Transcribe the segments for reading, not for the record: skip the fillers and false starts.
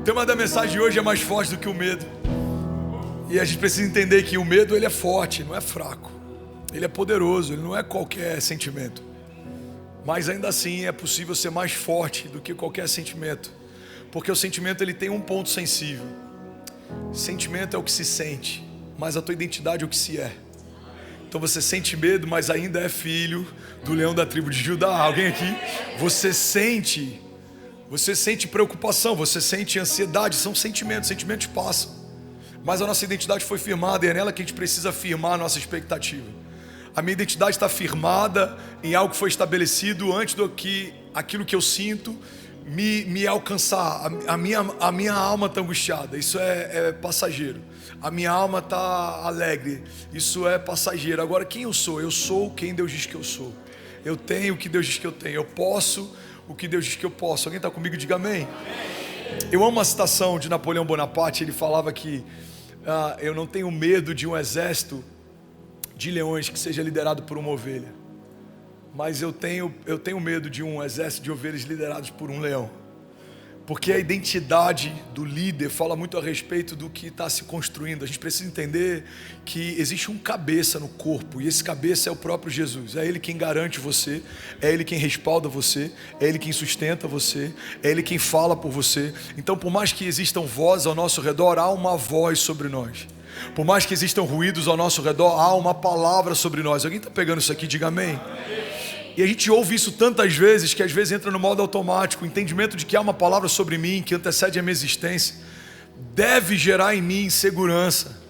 tema da mensagem de hoje é mais forte do que o medo. E a gente precisa entender que o medo, ele é forte, não é fraco. Ele é poderoso, ele não é qualquer sentimento. Mas ainda assim é possível ser mais forte do que qualquer sentimento. Porque o sentimento, ele tem um ponto sensível. Sentimento é o que se sente, mas a tua identidade é o que se é. Então você sente medo, mas ainda é filho do leão da tribo de Judá. Alguém aqui? Você sente preocupação, você sente ansiedade, são sentimentos passam. Mas a nossa identidade foi firmada e é nela que a gente precisa firmar a nossa expectativa. A minha identidade está firmada em algo que foi estabelecido antes do que aquilo que eu sinto me alcançar. A minha alma está angustiada, isso é passageiro. A minha alma está alegre, isso é passageiro. Agora, quem eu sou? Eu sou quem Deus diz que eu sou. Eu tenho o que Deus diz que eu tenho. Eu posso o que Deus diz que eu posso. Alguém está comigo? Diga amém. Eu amo a citação de Napoleão Bonaparte. Ele falava que eu não tenho medo de um exército de leões que seja liderado por uma ovelha, mas eu tenho medo de um exército de ovelhas liderados por um leão. Porque a identidade do líder fala muito a respeito do que está se construindo. A gente precisa entender que existe um cabeça no corpo, e esse cabeça é o próprio Jesus. É Ele quem garante você, é Ele quem respalda você, é Ele quem sustenta você, é Ele quem fala por você. Então, por mais que existam vozes ao nosso redor, há uma voz sobre nós. Por mais que existam ruídos ao nosso redor, há uma palavra sobre nós. Alguém está pegando isso aqui? Diga amém. E a gente ouve isso tantas vezes, que às vezes entra no modo automático. O entendimento de que há uma palavra sobre mim, que antecede a minha existência, deve gerar em mim segurança.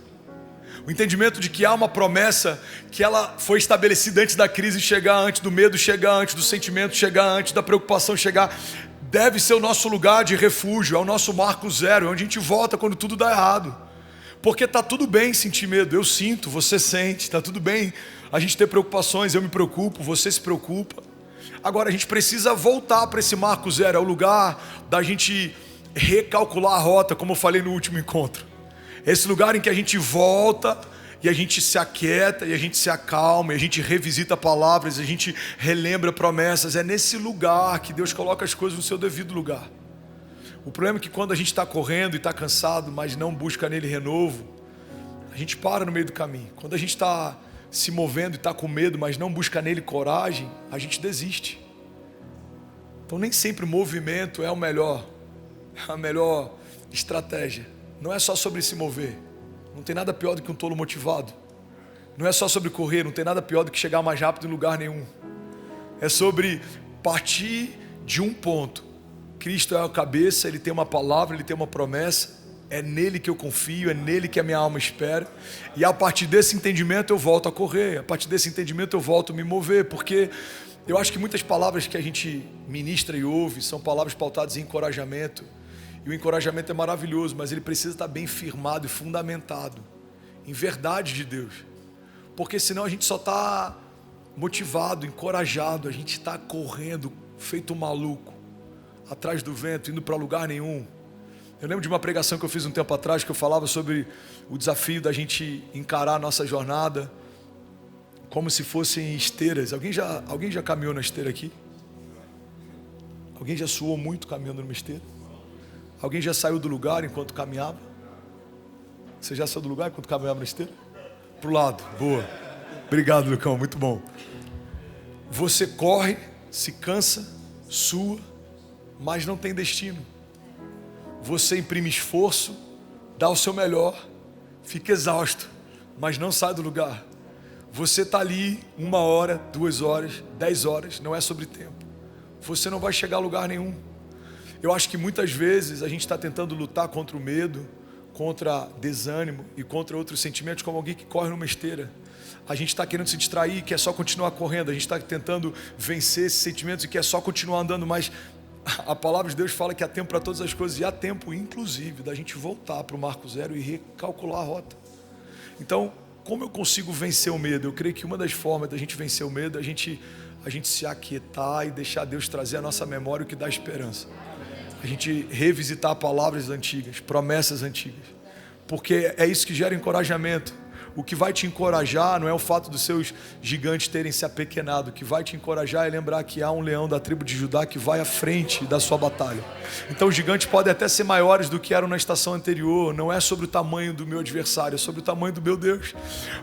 O entendimento de que há uma promessa, que ela foi estabelecida antes da crise chegar, antes do medo chegar, antes do sentimento chegar, antes da preocupação chegar, deve ser o nosso lugar de refúgio, é o nosso marco zero, é onde a gente volta quando tudo dá errado. Porque está tudo bem sentir medo, eu sinto, você sente, está tudo bem a gente ter preocupações, eu me preocupo, você se preocupa. Agora a gente precisa voltar para esse marco zero, é o lugar da gente recalcular a rota, como eu falei no último encontro. Esse lugar em que a gente volta e a gente se aquieta, e a gente se acalma, e a gente revisita palavras, e a gente relembra promessas. É nesse lugar que Deus coloca as coisas no seu devido lugar. O problema é que quando a gente está correndo e está cansado, mas não busca nele renovo, a gente para no meio do caminho. Quando a gente está se movendo e está com medo, mas não busca nele coragem, a gente desiste. Então nem sempre o movimento é a melhor estratégia. Não é só sobre se mover. Não tem nada pior do que um tolo motivado. Não é só sobre correr, não tem nada pior do que chegar mais rápido em lugar nenhum. É sobre partir de um ponto. Cristo é a cabeça, Ele tem uma palavra, Ele tem uma promessa, é nele que eu confio, é nele que a minha alma espera, e a partir desse entendimento eu volto a correr, a partir desse entendimento eu volto a me mover, porque eu acho que muitas palavras que a gente ministra e ouve são palavras pautadas em encorajamento, e o encorajamento é maravilhoso, mas ele precisa estar bem firmado e fundamentado em verdade de Deus, porque senão a gente só está motivado, encorajado, a gente está correndo feito um maluco, atrás do vento, indo para lugar nenhum. Eu lembro de uma pregação que eu fiz um tempo atrás, que eu falava sobre o desafio da gente encarar a nossa jornada como se fossem esteiras. Alguém já caminhou na esteira aqui? Alguém já suou muito caminhando numa esteira? Alguém já saiu do lugar enquanto caminhava? Você já saiu do lugar enquanto caminhava na esteira? Pro lado, boa. Obrigado, Lucão, muito bom. Você corre, se cansa, sua, mas não tem destino. Você imprime esforço, dá o seu melhor, fica exausto, mas não sai do lugar. Você está ali 1 hora, 2 horas, 10 horas, não é sobre tempo. Você não vai chegar a lugar nenhum. Eu acho que muitas vezes a gente está tentando lutar contra o medo, contra desânimo e contra outros sentimentos, como alguém que corre numa esteira. A gente está querendo se distrair, quer só continuar correndo. A gente está tentando vencer esses sentimentos e quer só continuar andando, mas a palavra de Deus fala que há tempo para todas as coisas, e há tempo inclusive da gente voltar para o marco zero e recalcular a rota. Então, como eu consigo vencer o medo? Eu creio que uma das formas da gente vencer o medo é a gente se aquietar e deixar Deus trazer à nossa memória o que dá esperança. A gente revisitar palavras antigas, promessas antigas, porque é isso que gera encorajamento. O que vai te encorajar não é o fato dos seus gigantes terem se apequenado. O que vai te encorajar é lembrar que há um leão da tribo de Judá que vai à frente da sua batalha. Então os gigantes podem até ser maiores do que eram na estação anterior. Não é sobre o tamanho do meu adversário, é sobre o tamanho do meu Deus.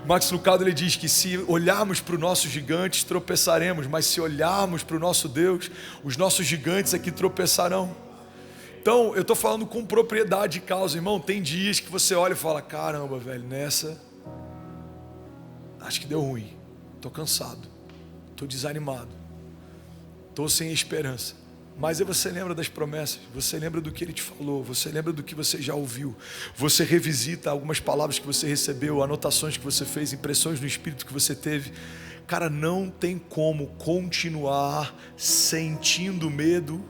Max Lucado, ele diz que se olharmos para os nossos gigantes, tropeçaremos. Mas se olharmos para o nosso Deus, os nossos gigantes é que tropeçarão. Então eu estou falando com propriedade de causa, irmão. Tem dias que você olha e fala: caramba, velho, nessa acho que deu ruim, estou cansado, estou desanimado, estou sem esperança. Mas aí você lembra das promessas, você lembra do que Ele te falou, você lembra do que você já ouviu, você revisita algumas palavras que você recebeu, anotações que você fez, impressões no Espírito que você teve. Cara, não tem como continuar sentindo medo,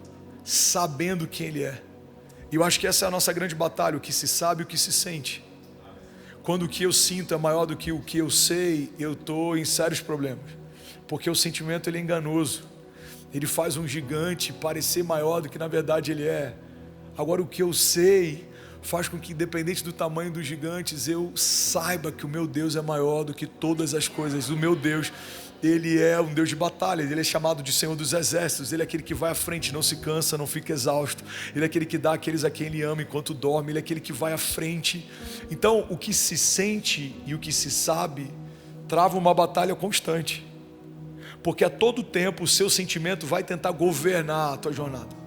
sabendo quem Ele é. E eu acho que essa é a nossa grande batalha, o que se sabe e o que se sente. Quando o que eu sinto é maior do que o que eu sei, eu estou em sérios problemas. Porque o sentimento, ele é enganoso. Ele faz um gigante parecer maior do que na verdade ele é. Agora o que eu sei faz com que, independente do tamanho dos gigantes, eu saiba que o meu Deus é maior do que todas as coisas. O meu Deus, Ele é um Deus de batalha. Ele é chamado de Senhor dos Exércitos. Ele é aquele que vai à frente, não se cansa, não fica exausto. Ele é aquele que dá àqueles a quem Ele ama enquanto dorme. Ele é aquele que vai à frente. Então o que se sente e o que se sabe trava uma batalha constante, porque a todo tempo o seu sentimento vai tentar governar a tua jornada.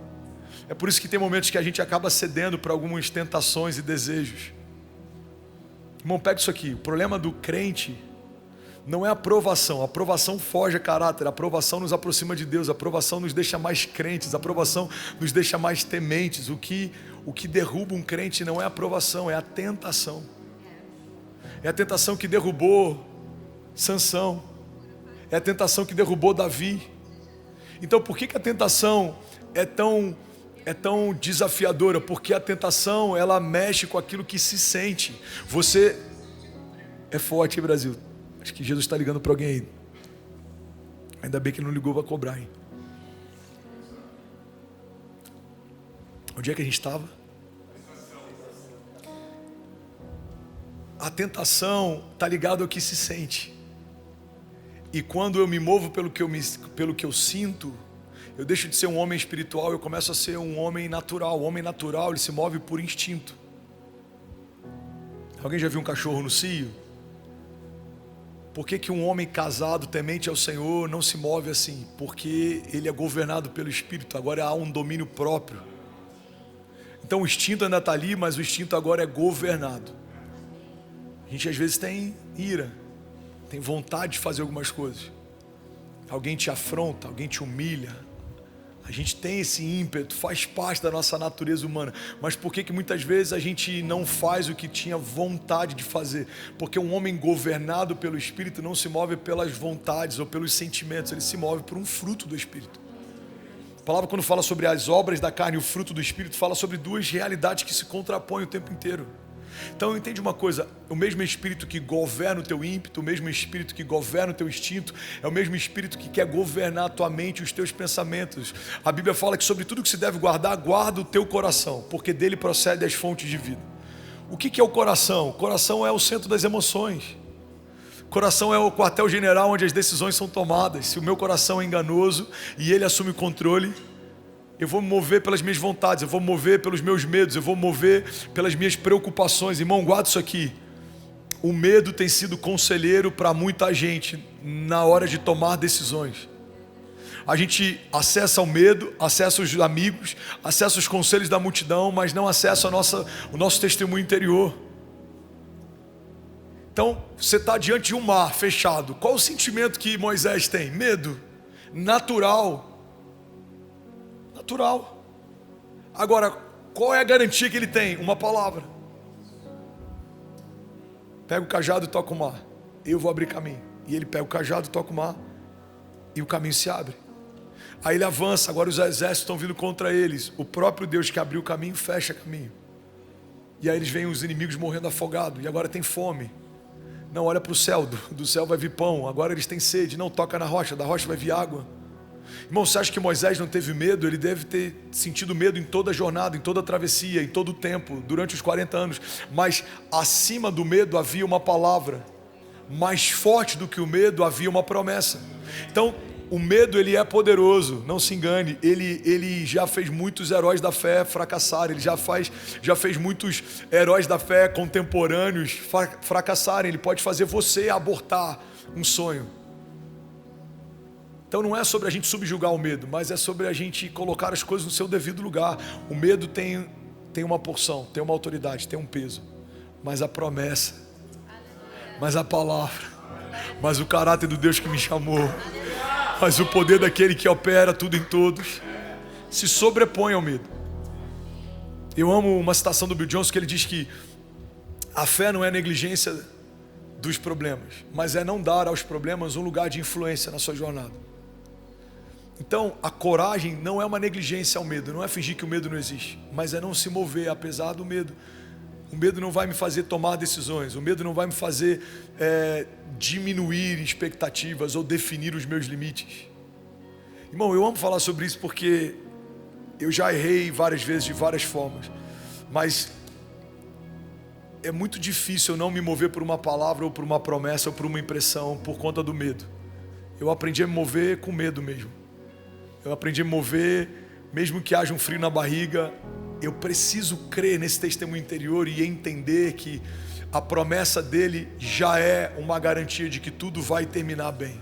É por isso que tem momentos que a gente acaba cedendo para algumas tentações e desejos. Irmão, pega isso aqui. O problema do crente não é a aprovação. A aprovação foge a caráter. A aprovação nos aproxima de Deus. A aprovação nos deixa mais crentes. A aprovação nos deixa mais tementes. O que derruba um crente não é a aprovação, é a tentação. É a tentação que derrubou Sansão. É a tentação que derrubou Davi. Então por que a tentação é tão desafiadora? Porque a tentação, ela mexe com aquilo que se sente. Você é forte, hein, Brasil? Acho que Jesus está ligando para alguém aí. Ainda bem que ele não ligou para cobrar, hein? Onde é que a gente estava? A tentação está ligada ao que se sente. E quando eu me movo pelo que eu sinto, eu deixo de ser um homem espiritual, eu começo a ser um homem natural. O homem natural, ele se move por instinto. Alguém já viu um cachorro no cio? Por que um homem casado, temente ao Senhor, não se move assim? Porque ele é governado pelo Espírito, agora há um domínio próprio. Então o instinto ainda está ali, mas o instinto agora é governado. A gente às vezes tem ira, tem vontade de fazer algumas coisas. Alguém te afronta, alguém te humilha. A gente tem esse ímpeto, faz parte da nossa natureza humana. Mas por que muitas vezes a gente não faz o que tinha vontade de fazer? Porque um homem governado pelo Espírito não se move pelas vontades ou pelos sentimentos, ele se move por um fruto do Espírito. A palavra, quando fala sobre as obras da carne e o fruto do Espírito, fala sobre duas realidades que se contrapõem o tempo inteiro. Então entende uma coisa, o mesmo Espírito que governa o teu ímpeto, o mesmo Espírito que governa o teu instinto, é o mesmo Espírito que quer governar a tua mente e os teus pensamentos. A Bíblia fala que sobre tudo que se deve guardar, guarda o teu coração, porque dele procedem as fontes de vida. O que é o coração? O coração é o centro das emoções. O coração é o quartel-general onde as decisões são tomadas. Se o meu coração é enganoso e ele assume o controle, eu vou me mover pelas minhas vontades, eu vou me mover pelos meus medos, eu vou me mover pelas minhas preocupações. Irmão, guarda isso aqui. O medo tem sido conselheiro para muita gente na hora de tomar decisões. A gente acessa o medo, acessa os amigos, acessa os conselhos da multidão, mas não acessa o nosso testemunho interior. Então, você está diante de um mar fechado. Qual o sentimento que Moisés tem? Medo. Natural. Agora, qual é a garantia que ele tem? Uma palavra. Pega o cajado e toca o mar. Eu vou abrir caminho. E ele pega o cajado e toca o mar. E o caminho se abre. Aí ele avança, agora os exércitos estão vindo contra eles. O próprio Deus que abriu o caminho, fecha o caminho. E aí eles veem os inimigos morrendo afogados. E agora tem fome. Não, olha para o céu, do céu vai vir pão. Agora eles têm sede. Não, toca na rocha, da rocha vai vir água. Irmão, você acha que Moisés não teve medo? Ele deve ter sentido medo em toda a jornada, em toda a travessia, em todo o tempo, durante os 40 anos. Mas acima do medo havia uma palavra. mais forte do que o medo, havia uma promessa. Então, o medo, ele é poderoso, não se engane. Ele já fez muitos heróis da fé fracassarem. Ele já fez muitos heróis da fé contemporâneos fracassarem. Ele pode fazer você abortar um sonho. Então não é sobre a gente subjugar o medo, mas é sobre a gente colocar as coisas no seu devido lugar. O medo tem uma porção, tem uma autoridade, tem um peso. Mas a promessa, mas a palavra, mas o caráter do Deus que me chamou, mas o poder daquele que opera tudo em todos, se sobrepõe ao medo. Eu amo uma citação do Bill Johnson que ele diz que a fé não é negligência dos problemas, mas é não dar aos problemas um lugar de influência na sua jornada. Então a coragem não é uma negligência ao medo, não é fingir que o medo não existe, mas é não se mover apesar do medo. O medo não vai me fazer tomar decisões, o medo não vai me fazer diminuir expectativas ou definir os meus limites. Irmão, eu amo falar sobre isso porque eu já errei várias vezes de várias formas, mas é muito difícil eu não me mover por uma palavra ou por uma promessa ou por uma impressão por conta do medo. Eu aprendi a me mover com medo mesmo. Eu aprendi a me mover mesmo que haja um frio na barriga. Eu preciso crer nesse testemunho interior e entender que a promessa dele já é uma garantia de que tudo vai terminar bem.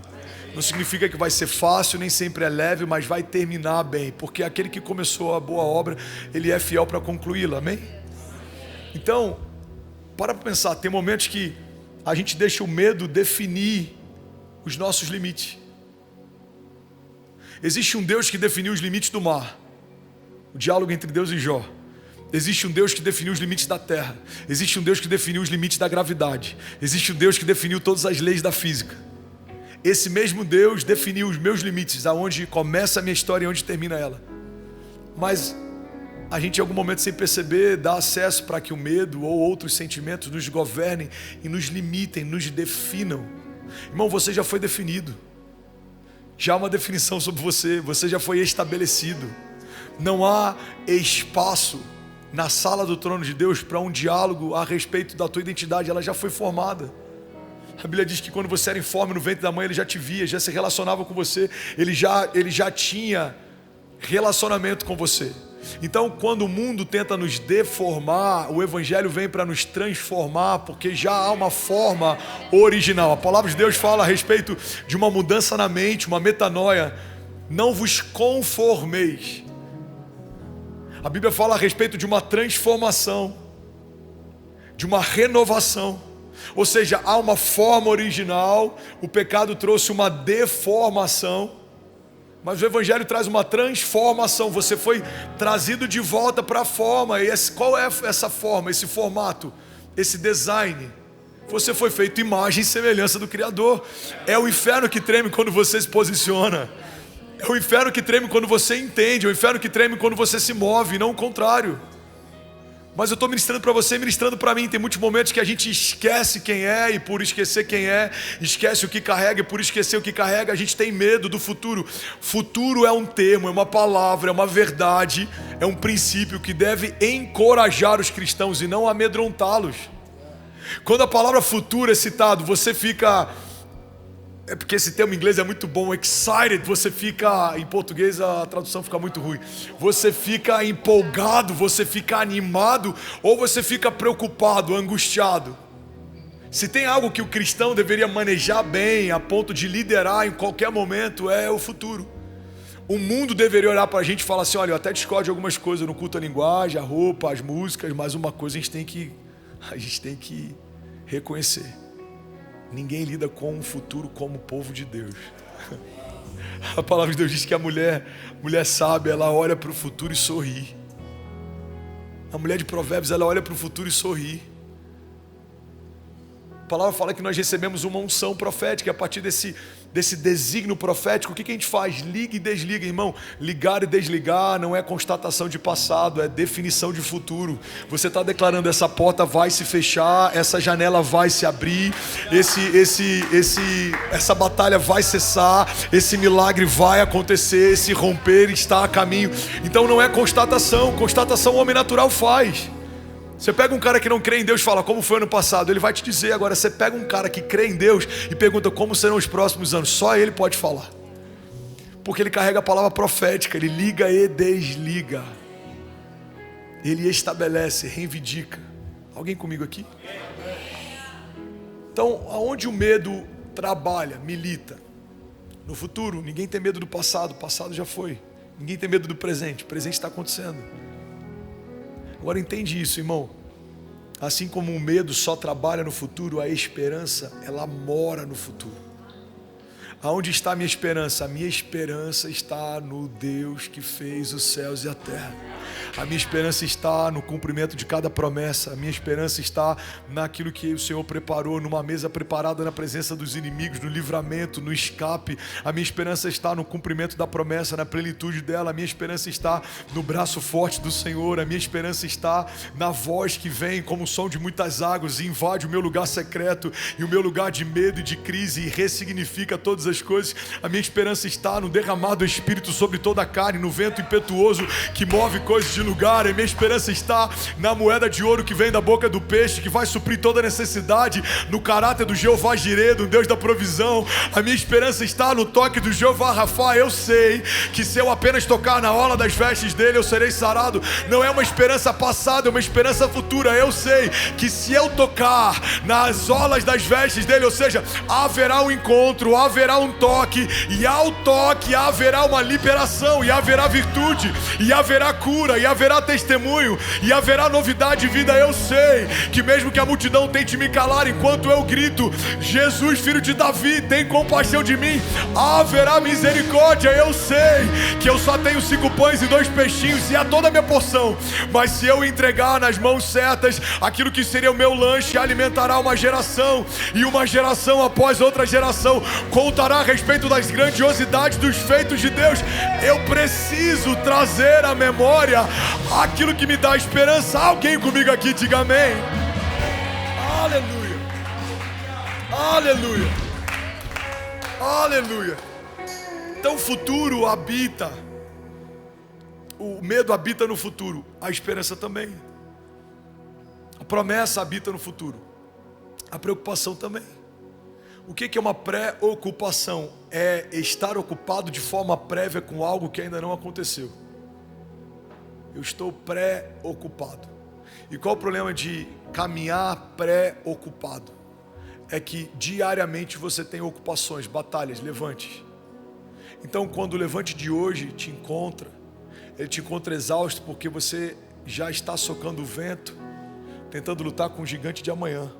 Não significa que vai ser fácil, nem sempre é leve, mas vai terminar bem, porque aquele que começou a boa obra, ele é fiel para concluí-la, amém? Então, para pensar, tem momentos que a gente deixa o medo definir os nossos limites. Existe um Deus que definiu os limites do mar, o diálogo entre Deus e Jó. Existe um Deus que definiu os limites da terra. Existe um Deus que definiu os limites da gravidade. Existe um Deus que definiu todas as leis da física. Esse mesmo Deus definiu os meus limites, aonde começa a minha história e onde termina ela. Mas a gente em algum momento, sem perceber, dá acesso para que o medo ou outros sentimentos nos governem e nos limitem, nos definam. Irmão, você já foi definido. Já há uma definição sobre você. Você já foi estabelecido. Não há espaço na sala do trono de Deus para um diálogo a respeito da tua identidade. Ela já foi formada. A Bíblia diz que quando você era informe no ventre da mãe, ele já te via, já se relacionava com você. Ele já tinha relacionamento com você. Então, quando o mundo tenta nos deformar, o Evangelho vem para nos transformar, porque já há uma forma original. A palavra de Deus fala a respeito de uma mudança na mente, uma metanoia. Não vos conformeis. A Bíblia fala a respeito de uma transformação, de uma renovação. Ou seja, há uma forma original, o pecado trouxe uma deformação, mas o Evangelho traz uma transformação. Você foi trazido de volta para a forma. E qual é essa forma, esse formato, esse design? Você foi feito imagem e semelhança do Criador. É o inferno que treme quando você se posiciona. É o inferno que treme quando você entende. É o inferno que treme quando você se move, não o contrário. Mas eu estou ministrando para você, ministrando para mim. Tem muitos momentos que a gente esquece quem é, e por esquecer quem é, esquece o que carrega, e por esquecer o que carrega, a gente tem medo do futuro. Futuro é um termo, é uma palavra, é uma verdade, é um princípio que deve encorajar os cristãos e não amedrontá-los. Quando a palavra futuro é citado, você fica... É porque esse termo em inglês é muito bom, excited, você fica, em português a tradução fica muito ruim. Você fica empolgado, você fica animado, ou você fica preocupado, angustiado. Se tem algo que o cristão deveria manejar bem, a ponto de liderar em qualquer momento, é o futuro. O mundo deveria olhar para a gente e falar assim: olha, eu até discordo de algumas coisas no culto à linguagem, a roupa, as músicas, mas uma coisa a gente tem que reconhecer. Ninguém lida com o futuro como o povo de Deus. A palavra de Deus diz que a mulher sábia, ela olha para o futuro e sorri. A mulher de Provérbios, ela olha para o futuro e sorri. A palavra fala que nós recebemos uma unção profética. A partir desse desígnio profético, o que a gente faz? Liga e desliga, irmão. Ligar e desligar não é constatação de passado, é definição de futuro. Você está declarando: essa porta vai se fechar, essa janela vai se abrir, essa batalha vai cessar, esse milagre vai acontecer, esse romper está a caminho. Então não é constatação o homem natural faz. Você pega um cara que não crê em Deus e fala, como foi ano passado? Ele vai te dizer. Agora, você pega um cara que crê em Deus e pergunta como serão os próximos anos. Só ele pode falar. Porque ele carrega a palavra profética, ele liga e desliga. Ele estabelece, reivindica. Alguém comigo aqui? Então, aonde o medo trabalha, milita? No futuro, ninguém tem medo do passado, o passado já foi. Ninguém tem medo do presente, o presente está acontecendo. Agora entende isso, irmão. Assim como o medo só trabalha no futuro, a esperança, ela mora no futuro. Aonde está a minha esperança? A minha esperança está no Deus que fez os céus e a terra. A minha esperança está no cumprimento de cada promessa. A minha esperança está naquilo que o Senhor preparou, numa mesa preparada na presença dos inimigos, no livramento, no escape. A minha esperança está no cumprimento da promessa, na plenitude dela. A minha esperança está no braço forte do Senhor. A minha esperança está na voz que vem como o som de muitas águas e invade o meu lugar secreto e o meu lugar de medo e de crise e ressignifica todas as coisas. A minha esperança está no derramado do Espírito sobre toda a carne, no vento impetuoso que move coisas de lugar. A minha esperança está na moeda de ouro que vem da boca do peixe, que vai suprir toda necessidade, no caráter do Jeová Jireh, do Deus da provisão. A minha esperança está no toque do Jeová Rafa. Eu sei que se eu apenas tocar na orla das vestes dele, eu serei sarado. Não é uma esperança passada, é uma esperança futura. Eu sei que se eu tocar nas orlas das vestes dele, ou seja, haverá um encontro, haverá um toque, e ao toque haverá uma liberação, e haverá virtude, e haverá cura, e haverá testemunho, e haverá novidade de vida. Eu sei que mesmo que a multidão tente me calar enquanto eu grito, Jesus, filho de Davi, tem compaixão de mim, haverá misericórdia. Eu sei que eu só tenho 5 pães e 2 peixinhos, e é toda a minha porção, mas se eu entregar nas mãos certas, aquilo que seria o meu lanche alimentará uma geração, e uma geração após outra geração contará a respeito das grandiosidades dos feitos de Deus. Eu preciso trazer à memória aquilo que me dá esperança. Alguém comigo aqui, diga amém. Aleluia, aleluia, aleluia. Então o futuro habita, o medo habita no futuro, a esperança também. A promessa habita no futuro, a preocupação também. O que é uma preocupação? É estar ocupado de forma prévia com algo que ainda não aconteceu. Eu estou preocupado. E qual o problema de caminhar preocupado? É que diariamente você tem ocupações, batalhas, levantes. Então quando o levante de hoje te encontra, ele te encontra exausto porque você já está socando o vento, tentando lutar com o gigante de amanhã.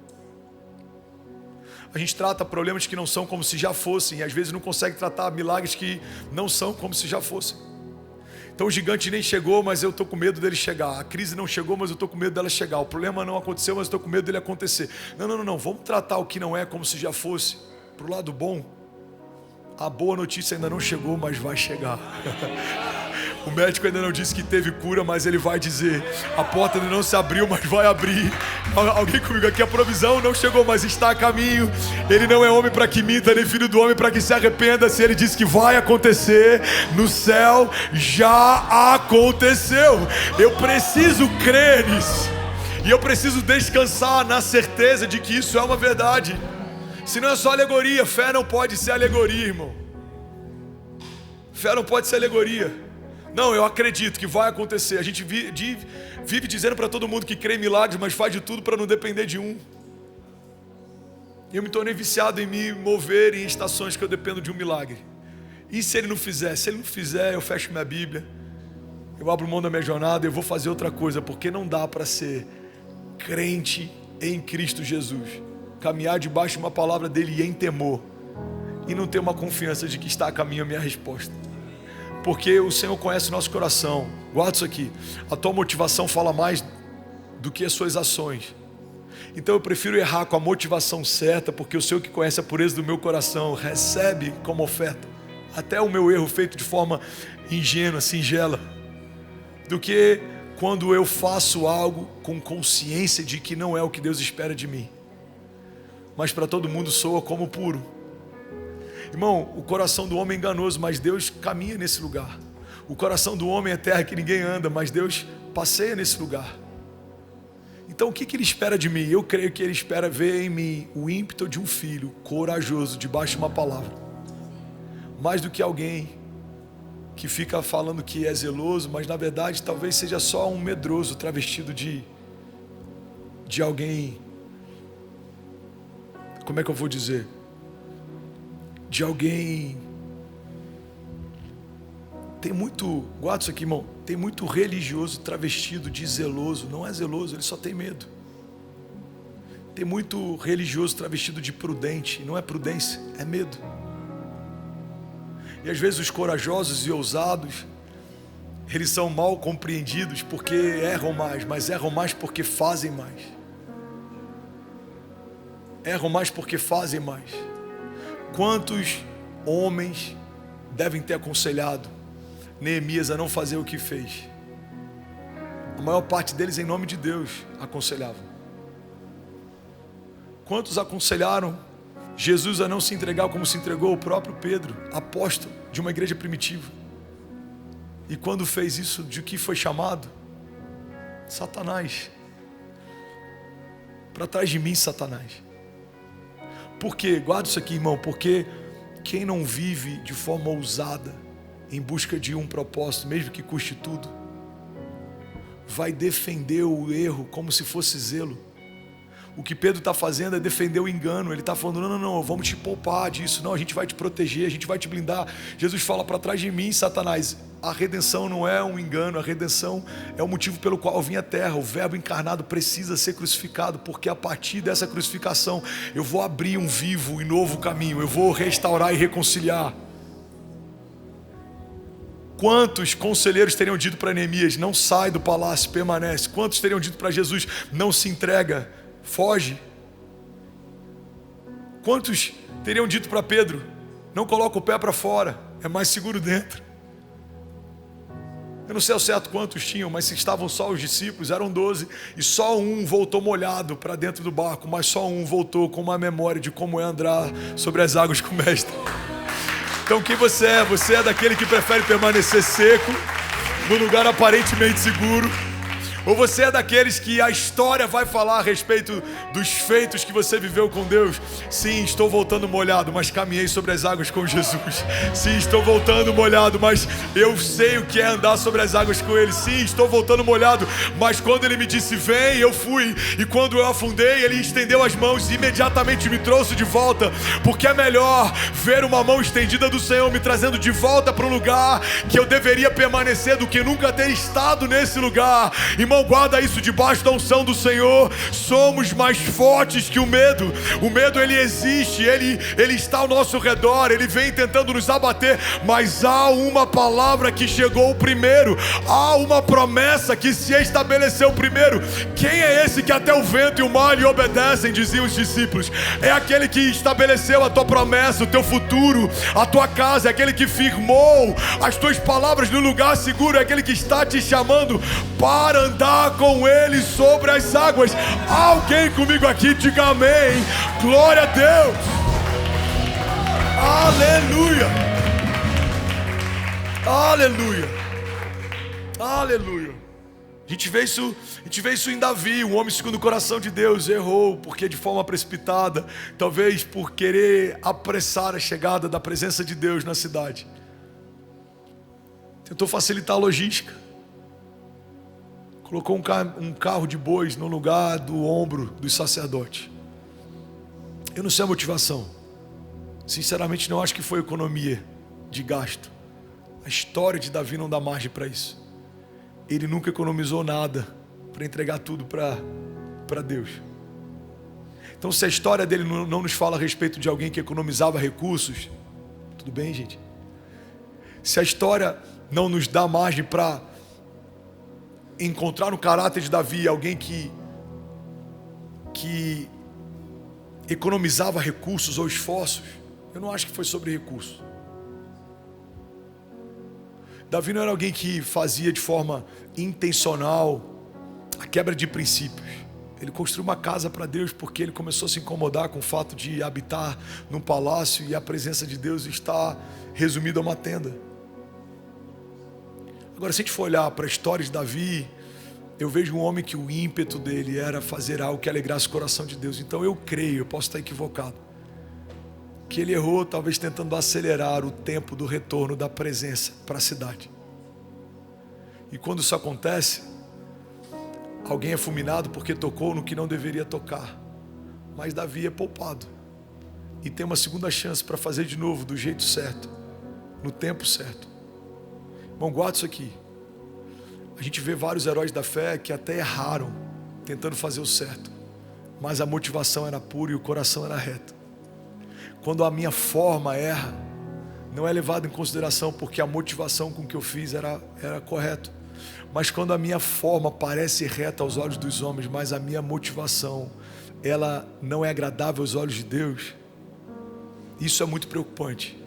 A gente trata problemas que não são como se já fossem, e às vezes não consegue tratar milagres que não são como se já fossem. Então o gigante nem chegou, mas eu estou com medo dele chegar. A crise não chegou, mas eu estou com medo dela chegar. O problema não aconteceu, mas eu estou com medo dele acontecer. Não. Vamos tratar o que não é como se já fosse. Para o lado bom, a boa notícia ainda não chegou, mas vai chegar. O médico ainda não disse que teve cura, mas ele vai dizer. A porta ainda não se abriu, mas vai abrir. Alguém comigo aqui? A provisão não chegou, mas está a caminho. Ele não é homem para que minta, nem filho do homem para que se arrependa. Se ele disse que vai acontecer, no céu já aconteceu. Eu preciso crer nisso. E eu preciso descansar na certeza de que isso é uma verdade. Se não é só alegoria, fé não pode ser alegoria, irmão. Fé não pode ser alegoria. Não, eu acredito que vai acontecer. A gente vive dizendo para todo mundo que crê em milagres, mas faz de tudo para não depender de um. Eu me tornei viciado em me mover em estações que eu dependo de um milagre. E se ele não fizer? Se ele não fizer, eu fecho minha Bíblia, eu abro mão da minha jornada, eu vou fazer outra coisa, porque não dá para ser crente em Cristo Jesus, caminhar debaixo de uma palavra dele em temor, e não ter uma confiança de que está a caminho a minha resposta. Porque o Senhor conhece o nosso coração. Guarda isso aqui. A tua motivação fala mais do que as suas ações. Então eu prefiro errar com a motivação certa, porque o Senhor que conhece a pureza do meu coração recebe como oferta até o meu erro feito de forma ingênua, singela, do que quando eu faço algo com consciência de que não é o que Deus espera de mim, mas para todo mundo soa como puro. Irmão, o coração do homem é enganoso, mas Deus caminha nesse lugar. O coração do homem é terra que ninguém anda, mas Deus passeia nesse lugar. Então o que ele espera de mim? Eu creio que ele espera ver em mim o ímpeto de um filho corajoso debaixo de uma palavra. Mais do que alguém que fica falando que é zeloso, mas na verdade talvez seja só um medroso travestido de alguém, como é que eu vou dizer? De alguém. Tem muito, guarda isso aqui, irmão, tem muito religioso travestido de zeloso. Não é zeloso, ele só tem medo. Tem muito religioso travestido de prudente. Não é prudência, é medo. E às vezes os corajosos e ousados, eles são mal compreendidos porque erram mais, mas erram mais porque fazem mais. Erram mais porque fazem mais. Quantos homens devem ter aconselhado Neemias a não fazer o que fez? A maior parte deles, em nome de Deus, aconselhavam. Quantos aconselharam Jesus a não se entregar como se entregou o próprio Pedro, apóstolo de uma igreja primitiva? E quando fez isso, de que foi chamado? Satanás. Para trás de mim, Satanás. Por quê? Guarda isso aqui, irmão. Porque quem não vive de forma ousada, em busca de um propósito, mesmo que custe tudo, vai defender o erro como se fosse zelo. O que Pedro está fazendo é defender o engano. Ele está falando, não, vamos te poupar disso. Não, a gente vai te proteger, a gente vai te blindar. Jesus fala, para trás de mim, Satanás. A redenção não é um engano, a redenção é o motivo pelo qual eu vim à terra. O verbo encarnado precisa ser crucificado, porque a partir dessa crucificação eu vou abrir um vivo e novo caminho. Eu vou restaurar e reconciliar. Quantos conselheiros teriam dito para Neemias, não sai do palácio, permanece? Quantos teriam dito para Jesus, não se entrega, foge? Quantos teriam dito para Pedro, não coloca o pé para fora, é mais seguro dentro? Eu não sei ao certo quantos tinham, mas se estavam só os discípulos, eram 12, e só um voltou molhado para dentro do barco, mas só um voltou com uma memória de como é andar sobre as águas com o mestre. Então quem você é? Você é daquele que prefere permanecer seco, no lugar aparentemente seguro? Ou você é daqueles que a história vai falar a respeito dos feitos que você viveu com Deus? Sim, estou voltando molhado, mas caminhei sobre as águas com Jesus. Sim, estou voltando molhado, mas eu sei o que é andar sobre as águas com Ele. Sim, estou voltando molhado, mas quando Ele me disse vem, eu fui. E quando eu afundei, Ele estendeu as mãos e imediatamente me trouxe de volta. Porque é melhor ver uma mão estendida do Senhor me trazendo de volta para um lugar que eu deveria permanecer do que nunca ter estado nesse lugar. Irmão, guarda isso debaixo da unção do Senhor. Somos mais fortes que o medo. O medo, ele existe, ele está ao nosso redor, ele vem tentando nos abater, mas há uma palavra que chegou primeiro, há uma promessa que se estabeleceu primeiro. Quem é esse que até o vento e o mar lhe obedecem? Diziam os discípulos. É aquele que estabeleceu a tua promessa, o teu futuro, a tua casa, é aquele que firmou as tuas palavras no lugar seguro, é aquele que está te chamando para andar com Ele sobre as águas. Alguém comigo aqui, diga amém. Glória a Deus. Aleluia. Aleluia. Aleluia. A gente vê isso em Davi, um homem segundo o coração de Deus. Errou porque de forma precipitada, talvez por querer apressar a chegada da presença de Deus na cidade, tentou facilitar a logística. Colocou um carro de bois no lugar do ombro dos sacerdotes. Eu não sei a motivação. Sinceramente não acho que foi economia de gasto. A história de Davi não dá margem para isso. Ele nunca economizou nada para entregar tudo para Deus. Então se a história dele não nos fala a respeito de alguém que economizava recursos, tudo bem, gente? Se a história não nos dá margem para encontrar no caráter de Davi alguém que economizava recursos ou esforços, eu não acho que foi sobre recursos. Davi não era alguém que fazia de forma intencional a quebra de princípios. Ele construiu uma casa para Deus porque ele começou a se incomodar com o fato de habitar num palácio e a presença de Deus está resumida a uma tenda. Agora, se a gente for olhar para a história de Davi, eu vejo um homem que o ímpeto dele era fazer algo que alegrasse o coração de Deus. Então eu creio, eu posso estar equivocado, que ele errou talvez tentando acelerar o tempo do retorno da presença para a cidade. E quando isso acontece, alguém é fulminado porque tocou no que não deveria tocar. Mas Davi é poupado e tem uma segunda chance para fazer de novo do jeito certo, no tempo certo. Irmão, guarda isso aqui. A gente vê vários heróis da fé que até erraram tentando fazer o certo, mas a motivação era pura e o coração era reto. Quando a minha forma erra, não é levado em consideração porque a motivação com que eu fiz era correto. Mas quando a minha forma parece reta aos olhos dos homens, mas a minha motivação, ela não é agradável aos olhos de Deus, isso é muito preocupante.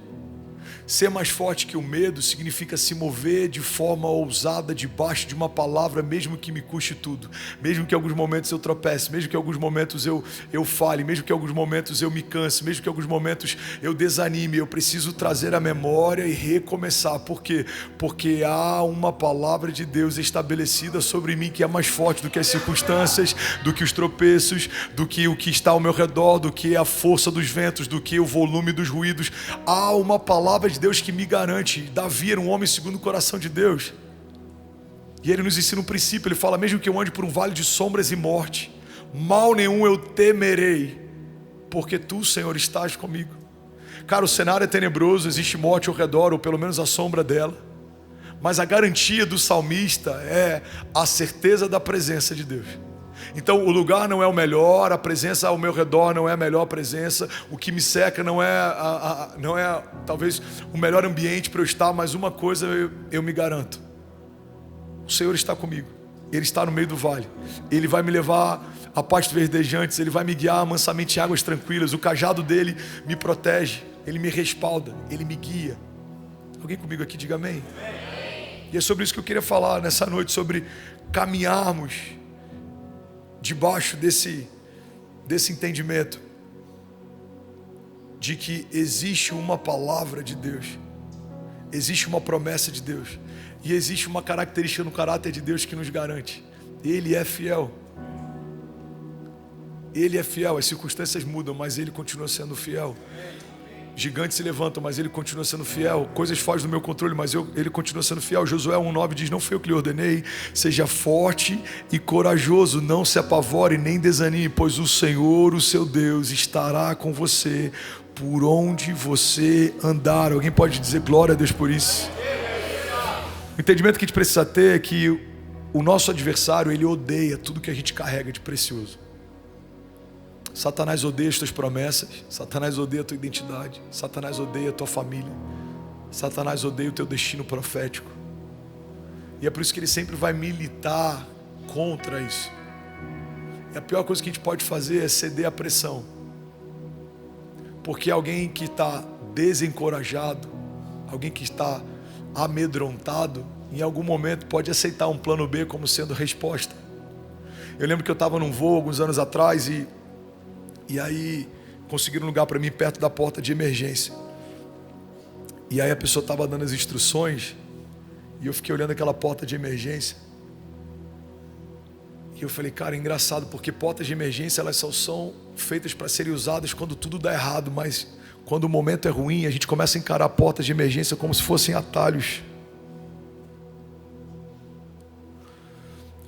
Ser mais forte que o medo significa se mover de forma ousada debaixo de uma palavra, mesmo que me custe tudo, mesmo que em alguns momentos eu tropece, mesmo que em alguns momentos eu fale, mesmo que em alguns momentos eu me canse, mesmo que em alguns momentos eu desanime. Eu preciso trazer a memória e recomeçar. Por quê? Porque há uma palavra de Deus estabelecida sobre mim que é mais forte do que as circunstâncias, do que os tropeços, do que o que está ao meu redor, do que a força dos ventos, do que o volume dos ruídos. Há uma palavra de Deus que me garante. Davi era um homem segundo o coração de Deus, e ele nos ensina um princípio. Ele fala: mesmo que eu ande por um vale de sombras e morte, mal nenhum eu temerei, porque tu, Senhor, estás comigo. Cara, o cenário é tenebroso, existe morte ao redor, ou pelo menos a sombra dela, mas a garantia do salmista é a certeza da presença de Deus. Então o lugar não é o melhor, a presença ao meu redor não é a melhor presença, o que me cerca não é talvez o melhor ambiente para eu estar, mas uma coisa eu me garanto: o Senhor está comigo, Ele está no meio do vale, Ele vai me levar a pastos verdejantes, Ele vai me guiar mansamente em águas tranquilas, o cajado dele me protege, Ele me respalda, Ele me guia. Alguém comigo aqui, diga amém. E é sobre isso que eu queria falar nessa noite, sobre caminharmos debaixo desse entendimento de que existe uma palavra de Deus, existe uma promessa de Deus, e existe uma característica no caráter de Deus que nos garante: Ele é fiel. Ele é fiel. As circunstâncias mudam, mas Ele continua sendo fiel. Gigantes se levantam, mas Ele continua sendo fiel. Coisas fogem do meu controle, mas Ele continua sendo fiel. Josué 1,9 diz: não foi eu que lhe ordenei, seja forte e corajoso, não se apavore nem desanime, pois o Senhor, o seu Deus, estará com você por onde você andar. Alguém pode dizer glória a Deus por isso? O entendimento que a gente precisa ter é que o nosso adversário, ele odeia tudo que a gente carrega de precioso. Satanás odeia as tuas promessas, Satanás odeia a tua identidade, Satanás odeia a tua família, Satanás odeia o teu destino profético. E é por isso que ele sempre vai militar contra isso. E a pior coisa que a gente pode fazer é ceder à pressão, porque alguém que está desencorajado, alguém que está amedrontado, em algum momento pode aceitar um plano B como sendo resposta. Eu lembro que eu estava num voo alguns anos atrás e aí conseguiram um lugar para mim perto da porta de emergência. E aí a pessoa estava dando as instruções e eu fiquei olhando aquela porta de emergência. E eu falei: cara, é engraçado, porque portas de emergência elas só são feitas para serem usadas quando tudo dá errado, mas quando o momento é ruim, a gente começa a encarar portas de emergência como se fossem atalhos.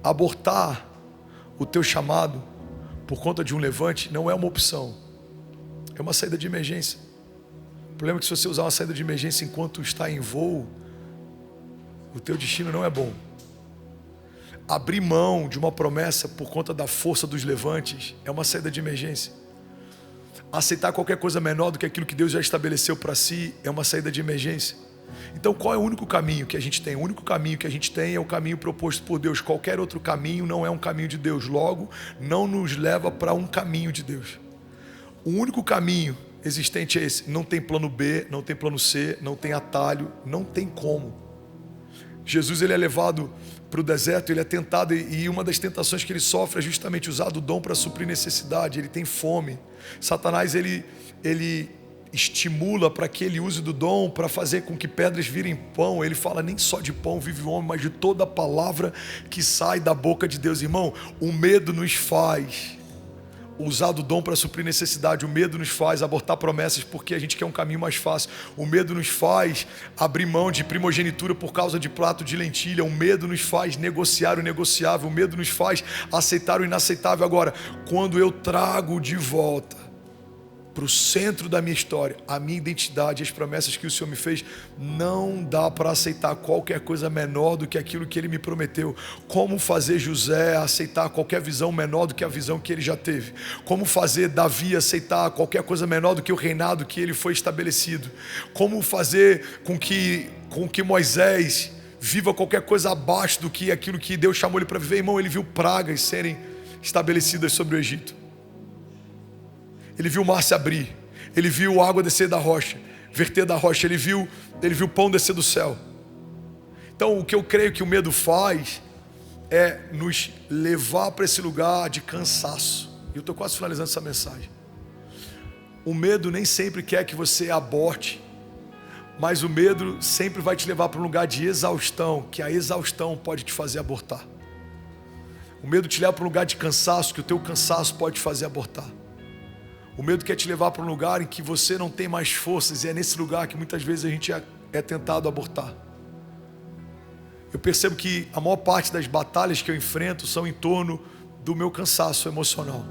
Abortar o teu chamado por conta de um levante não é uma opção, é uma saída de emergência. O problema é que se você usar uma saída de emergência enquanto está em voo, o teu destino não é bom. Abrir mão de uma promessa por conta da força dos levantes é uma saída de emergência. Aceitar qualquer coisa menor do que aquilo que Deus já estabeleceu para si é uma saída de emergência. Então qual é o único caminho que a gente tem? O único caminho que a gente tem é o caminho proposto por Deus. Qualquer outro caminho não é um caminho de Deus. Logo, não nos leva para um caminho de Deus. O único caminho existente é esse. Não tem plano B, não tem plano C, não tem atalho, não tem como. Jesus, ele é levado para o deserto, ele é tentado, e uma das tentações que ele sofre é justamente usar do dom para suprir necessidade. Ele tem fome. Satanás, ele estimula para que ele use do dom para fazer com que pedras virem pão. Ele fala: nem só de pão vive o homem, mas de toda a palavra que sai da boca de Deus. Irmão, o medo nos faz usar do dom para suprir necessidade. O medo nos faz abortar promessas porque a gente quer um caminho mais fácil. O medo nos faz abrir mão de primogenitura por causa de prato de lentilha. O medo nos faz negociar o negociável. O medo nos faz aceitar o inaceitável. Agora, quando eu trago de volta para o centro da minha história a minha identidade, as promessas que o Senhor me fez, não dá para aceitar qualquer coisa menor do que aquilo que Ele me prometeu. Como fazer José aceitar qualquer visão menor do que a visão que ele já teve? Como fazer Davi aceitar qualquer coisa menor do que o reinado que ele foi estabelecido? Como fazer com que Moisés viva qualquer coisa abaixo do que aquilo que Deus chamou ele para viver? Irmão, ele viu pragas serem estabelecidas sobre o Egito. Ele viu o mar se abrir, ele viu a água descer da rocha, verter da rocha, ele viu pão descer do céu. Então, o que eu creio que o medo faz é nos levar para esse lugar de cansaço. E eu estou quase finalizando essa mensagem. O medo nem sempre quer que você aborte, mas o medo sempre vai te levar para um lugar de exaustão, que a exaustão pode te fazer abortar. O medo te leva para um lugar de cansaço, que o teu cansaço pode te fazer abortar. O medo quer te levar para um lugar em que você não tem mais forças, e é nesse lugar que muitas vezes a gente é tentado a abortar. Eu percebo que a maior parte das batalhas que eu enfrento são em torno do meu cansaço emocional.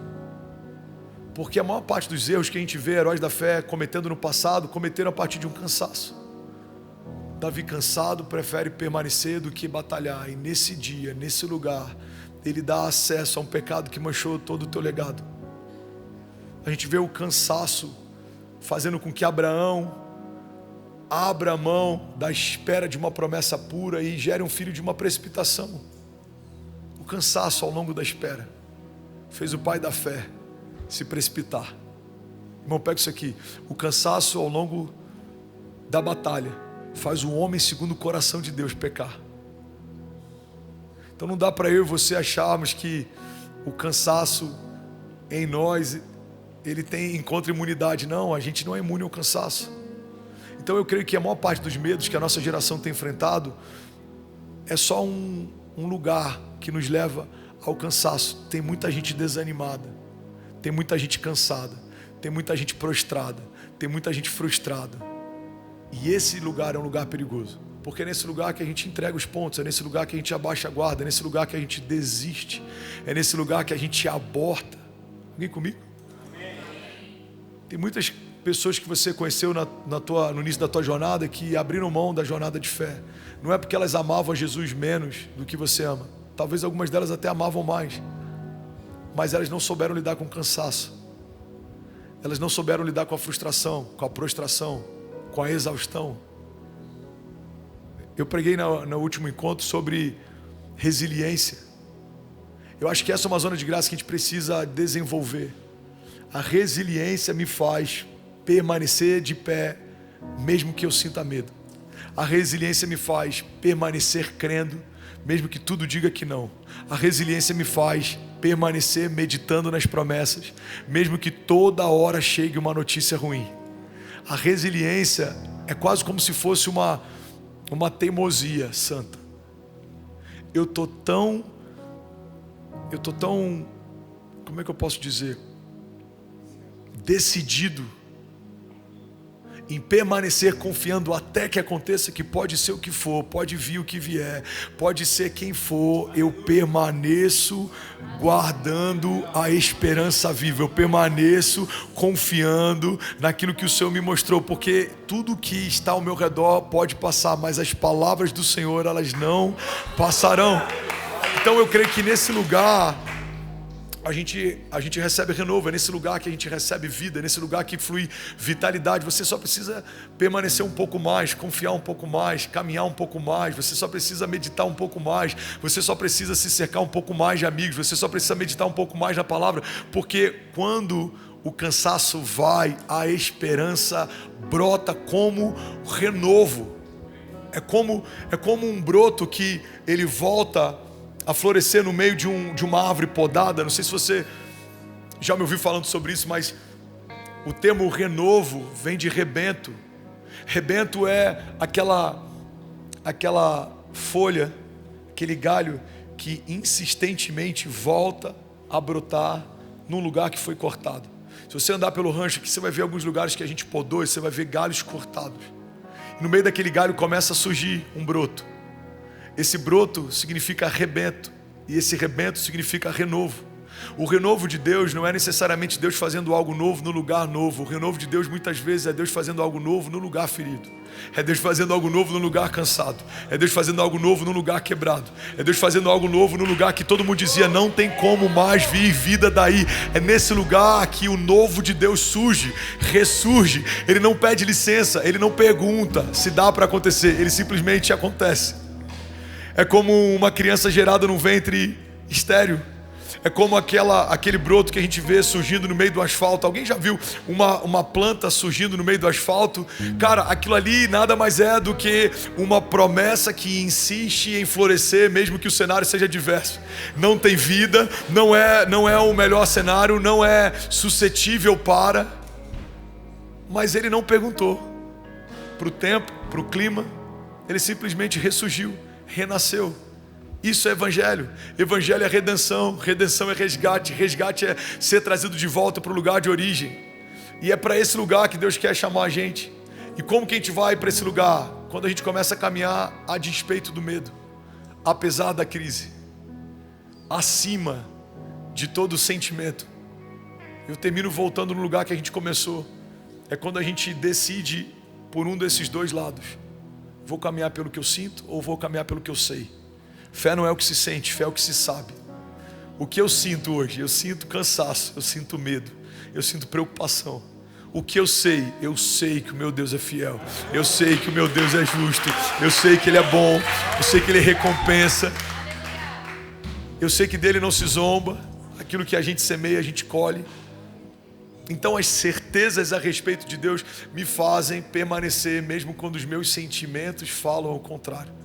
Porque a maior parte dos erros que a gente vê heróis da fé cometendo no passado, cometeram a partir de um cansaço. Davi, cansado, prefere permanecer do que batalhar. E nesse dia, nesse lugar, ele dá acesso a um pecado que manchou todo o teu legado. A gente vê o cansaço fazendo com que Abraão abra a mão da espera de uma promessa pura e gere um filho de uma precipitação. O cansaço ao longo da espera fez o pai da fé se precipitar. Irmão, pega isso aqui. O cansaço ao longo da batalha faz o homem segundo o coração de Deus pecar. Então não dá para eu e você acharmos que o cansaço em nós ele encontra imunidade. Não, a gente não é imune ao cansaço. Então eu creio que a maior parte dos medos que a nossa geração tem enfrentado é só um lugar que nos leva ao cansaço. Tem muita gente desanimada, tem muita gente cansada, tem muita gente prostrada, tem muita gente frustrada. E esse lugar é um lugar perigoso, porque é nesse lugar que a gente entrega os pontos, é nesse lugar que a gente abaixa a guarda, é nesse lugar que a gente desiste, é nesse lugar que a gente aborta. Alguém comigo? Tem muitas pessoas que você conheceu no início da tua jornada que abriram mão da jornada de fé. Não é porque elas amavam Jesus menos do que você ama. Talvez algumas delas até amavam mais. Mas elas não souberam lidar com o cansaço. Elas não souberam lidar com a frustração, com a prostração, com a exaustão. Eu preguei no último encontro sobre resiliência. Eu acho que essa é uma zona de graça que a gente precisa desenvolver. A resiliência me faz permanecer de pé, mesmo que eu sinta medo. A resiliência me faz permanecer crendo, mesmo que tudo diga que não. A resiliência me faz permanecer meditando nas promessas, mesmo que toda hora chegue uma notícia ruim. A resiliência é quase como se fosse uma teimosia santa. Eu tô tão, como é que eu posso dizer? Decidido em permanecer confiando até que aconteça, que pode ser o que for, pode vir o que vier, pode ser quem for, eu permaneço guardando a esperança viva, eu permaneço confiando naquilo que o Senhor me mostrou, porque tudo que está ao meu redor pode passar, mas as palavras do Senhor, elas não passarão. Então eu creio que nesse lugar a gente recebe renovo, é nesse lugar que a gente recebe vida, é nesse lugar que flui vitalidade. Você só precisa permanecer um pouco mais, confiar um pouco mais, caminhar um pouco mais, você só precisa meditar um pouco mais, você só precisa se cercar um pouco mais de amigos, você só precisa meditar um pouco mais na palavra, porque quando o cansaço vai, a esperança brota como renovo. É como um broto que ele volta a florescer no meio de uma árvore podada. Não sei se você já me ouviu falando sobre isso, mas O termo renovo vem de rebento. Rebento é aquela folha, aquele galho que insistentemente volta a brotar num lugar que foi cortado. Se você andar pelo rancho aqui, você vai ver alguns lugares que a gente podou, e você vai ver galhos cortados. E no meio daquele galho começa a surgir um broto. Esse broto significa rebento, e esse rebento significa renovo. O renovo de Deus não é necessariamente Deus fazendo algo novo no lugar novo. O renovo de Deus muitas vezes é Deus fazendo algo novo no lugar ferido. É Deus fazendo algo novo no lugar cansado. É Deus fazendo algo novo no lugar quebrado. É Deus fazendo algo novo no lugar que todo mundo dizia não tem como mais vir vida daí. É nesse lugar que o novo de Deus surge, ressurge. Ele não pede licença, ele não pergunta se dá para acontecer, ele simplesmente acontece. É como uma criança gerada num ventre estéril. É como aquele broto que a gente vê surgindo no meio do asfalto. Alguém já viu uma planta surgindo no meio do asfalto? Cara, aquilo ali nada mais é do que uma promessa que insiste em florescer, mesmo que o cenário seja adverso. Não tem vida, não é o melhor cenário, não é suscetível para. Mas ele não perguntou para o tempo, para o clima. Ele simplesmente ressurgiu, renasceu. Isso é evangelho. Evangelho é redenção. Redenção é resgate. Resgate é ser trazido de volta para o lugar de origem. E é para esse lugar que Deus quer chamar a gente. E como que a gente vai para esse lugar? Quando a gente começa a caminhar a despeito do medo, apesar da crise, acima de todo o sentimento. Eu termino voltando no lugar que a gente começou. É quando a gente decide por um desses dois lados. Vou caminhar pelo que eu sinto ou vou caminhar pelo que eu sei? Fé não é o que se sente, fé é o que se sabe. O que eu sinto hoje? Eu sinto cansaço, eu sinto medo, eu sinto preocupação. O que eu sei que o meu Deus é fiel. Eu sei que o meu Deus é justo. Eu sei que Ele é bom. Eu sei que Ele recompensa. Eu sei que dele não se zomba. Aquilo que a gente semeia, a gente colhe. Então as certezas a respeito de Deus me fazem permanecer, mesmo quando os meus sentimentos falam ao contrário.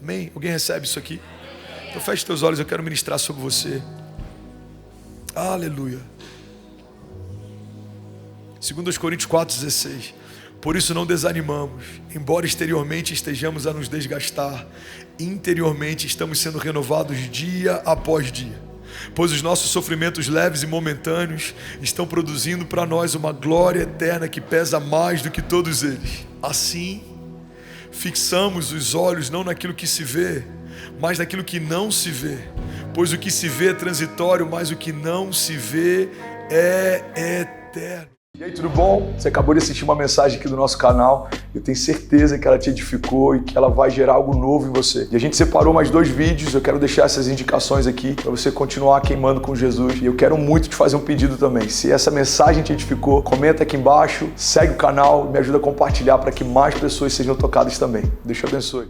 Amém? Alguém recebe isso aqui? Então feche teus olhos, eu quero ministrar sobre você. Aleluia. 2 Coríntios 4,16. Por isso não desanimamos, embora exteriormente estejamos a nos desgastar, interiormente estamos sendo renovados dia após dia. Pois os nossos sofrimentos leves e momentâneos estão produzindo para nós uma glória eterna que pesa mais do que todos eles. Assim, fixamos os olhos não naquilo que se vê, mas naquilo que não se vê. Pois o que se vê é transitório, mas o que não se vê é eterno. E aí, tudo bom? Você acabou de assistir uma mensagem aqui do nosso canal. Eu tenho certeza que ela te edificou e que ela vai gerar algo novo em você. E a gente separou mais 2 vídeos. Eu quero deixar essas indicações aqui para você continuar queimando com Jesus. E eu quero muito te fazer um pedido também. Se essa mensagem te edificou, comenta aqui embaixo, segue o canal e me ajuda a compartilhar para que mais pessoas sejam tocadas também. Deus te abençoe.